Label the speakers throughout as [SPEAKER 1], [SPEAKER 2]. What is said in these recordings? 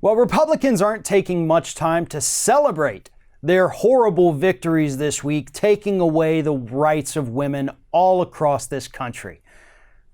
[SPEAKER 1] Well, Republicans aren't taking much time to celebrate their horrible victories this week, taking away the rights of women all across this country.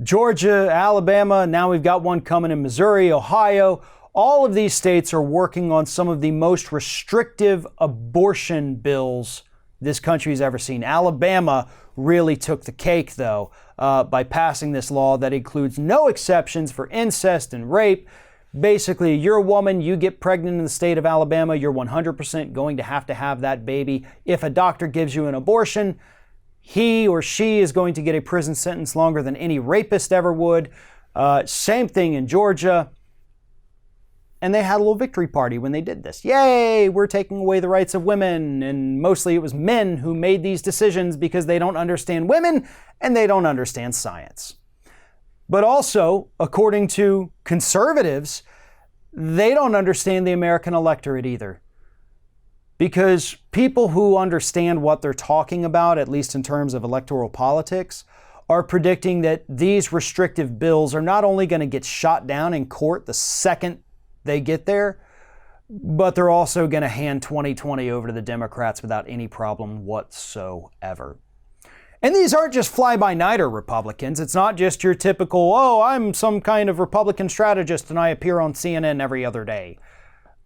[SPEAKER 1] Georgia, Alabama, now we've got one coming in Missouri, Ohio. All of these states are working on some of the most restrictive abortion bills this country's ever seen. Alabama really took the cake, though, by passing this law that includes no exceptions for incest and rape. Basically, you're a woman, you get pregnant in the state of Alabama, you're 100% going to have that baby. If a doctor gives you an abortion, he or she is going to get a prison sentence longer than any rapist ever would. Same thing in Georgia. And they had a little victory party when they did this. Yay, we're taking away the rights of women. And mostly it was men who made these decisions because they don't understand women and they don't understand science. But also, according to conservatives, they don't understand the American electorate either. Because people who understand what they're talking about, at least in terms of electoral politics, are predicting that these restrictive bills are not only going to get shot down in court the second they get there, but they're also going to hand 2020 over to the Democrats without any problem whatsoever. And these aren't just fly-by-nighter Republicans. It's not just your typical, oh, I'm some kind of Republican strategist and I appear on CNN every other day.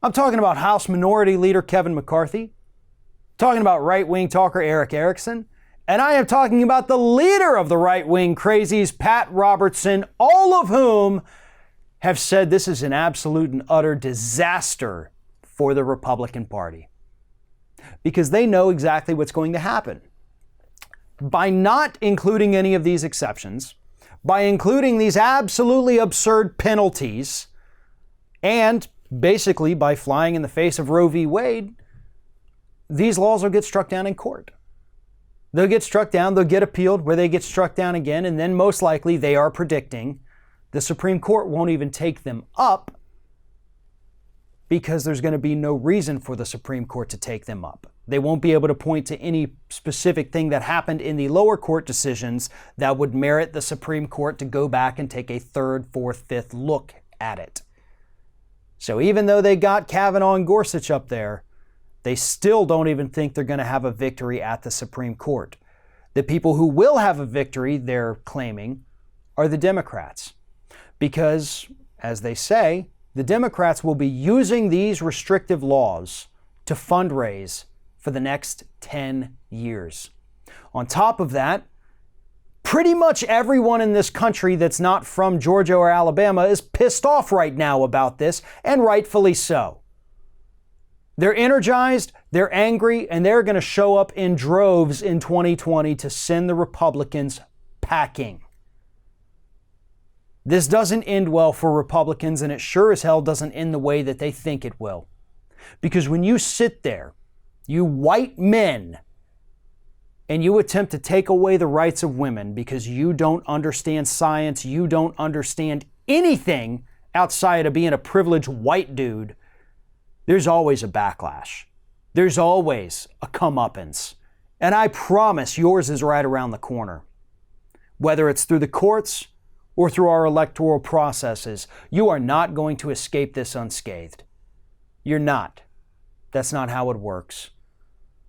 [SPEAKER 1] I'm talking about House Minority Leader Kevin McCarthy, talking about right-wing talker Eric Erickson, and I am talking about the leader of the right-wing crazies, Pat Robertson, all of whom have said this is an absolute and utter disaster for the Republican Party. Because they know exactly what's going to happen. By not including any of these exceptions, by including these absolutely absurd penalties, and basically by flying in the face of Roe v. Wade, these laws will get struck down in court. They'll get struck down, they'll get appealed, where they get struck down again, and then most likely they are predicting the Supreme Court won't even take them up because there's going to be no reason for the Supreme Court to take them up. They won't be able to point to any specific thing that happened in the lower court decisions that would merit the Supreme Court to go back and take a third, fourth, fifth look at it. So even though they got Kavanaugh and Gorsuch up there, they still don't even think they're going to have a victory at the Supreme Court. The people who will have a victory, they're claiming, are the Democrats. Because, as they say, the Democrats will be using these restrictive laws to fundraise for the next 10 years. On top of that, pretty much everyone in this country that's not from Georgia or Alabama is pissed off right now about this, and rightfully so. They're energized, they're angry, and they're going to show up in droves in 2020 to send the Republicans packing. This doesn't end well for Republicans, and it sure as hell doesn't end the way that they think it will. Because when you sit there, you white men, and you attempt to take away the rights of women because you don't understand science, you don't understand anything outside of being a privileged white dude, there's always a backlash. There's always a comeuppance. And I promise yours is right around the corner. Whether it's through the courts or through our electoral processes, you are not going to escape this unscathed. You're not. That's not how it works.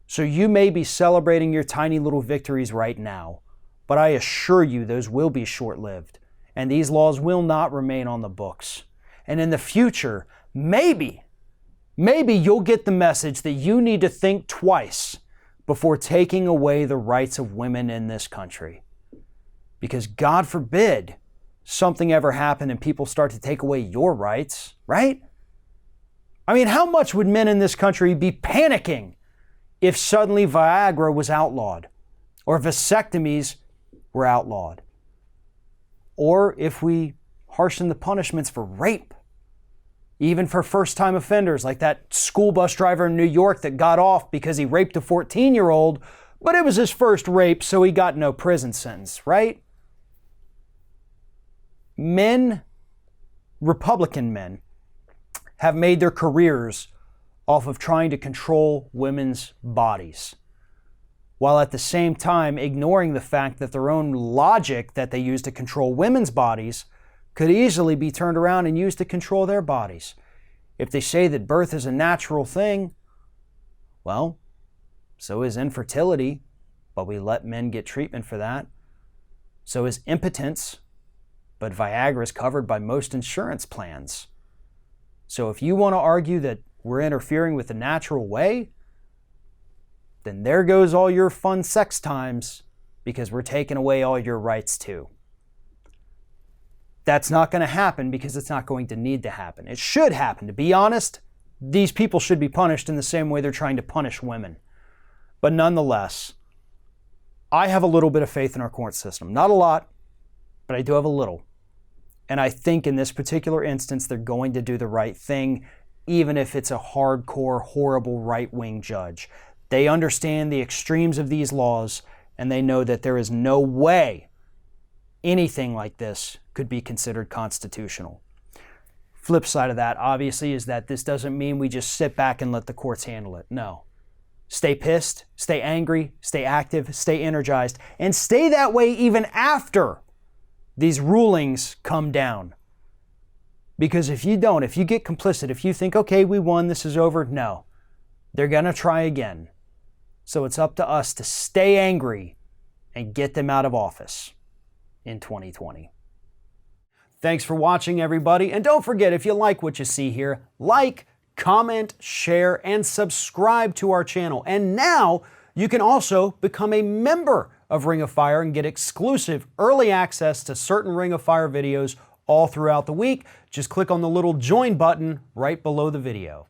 [SPEAKER 1] So you may be celebrating your tiny little victories right now, but I assure you those will be short-lived, and these laws will not remain on the books. And in the future, maybe you'll get the message that you need to think twice before taking away the rights of women in this country. Because God forbid something ever happen and people start to take away your rights, right? I mean, how much would men in this country be panicking if suddenly Viagra was outlawed, or vasectomies were outlawed, or if we harshen the punishments for rape, even for first-time offenders like that school bus driver in New York that got off because he raped a 14-year-old, but it was his first rape, so he got no prison sentence, right? Men, Republican men, have made their careers off of trying to control women's bodies, while at the same time ignoring the fact that their own logic that they use to control women's bodies could easily be turned around and used to control their bodies. If they say that birth is a natural thing, well, so is infertility, but we let men get treatment for that. So is impotence, but Viagra is covered by most insurance plans. So if you want to argue that we're interfering with the natural way, then there goes all your fun sex times, because we're taking away all your rights too. That's not going to happen because it's not going to need to happen. It should happen. To be honest, these people should be punished in the same way they're trying to punish women. But nonetheless, I have a little bit of faith in our court system. Not a lot, but I do have a little. And I think in this particular instance, they're going to do the right thing, even if it's a hardcore, horrible right-wing judge. They understand the extremes of these laws, and they know that there is no way anything like this could be considered constitutional. Flip side of that, obviously, is that this doesn't mean we just sit back and let the courts handle it. No. Stay pissed, stay angry, stay active, stay energized, and stay that way even after these rulings come down. Because if you don't, if you get complicit, if you think, okay, we won, this is over, no. They're going to try again. So it's up to us to stay angry and get them out of office in 2020. Thanks for watching, everybody. And don't forget, if you like what you see here, like, comment, share, and subscribe to our channel. And now you can also become a member of Ring of Fire and get exclusive early access to certain Ring of Fire videos all throughout the week. Just click on the little join button right below the video.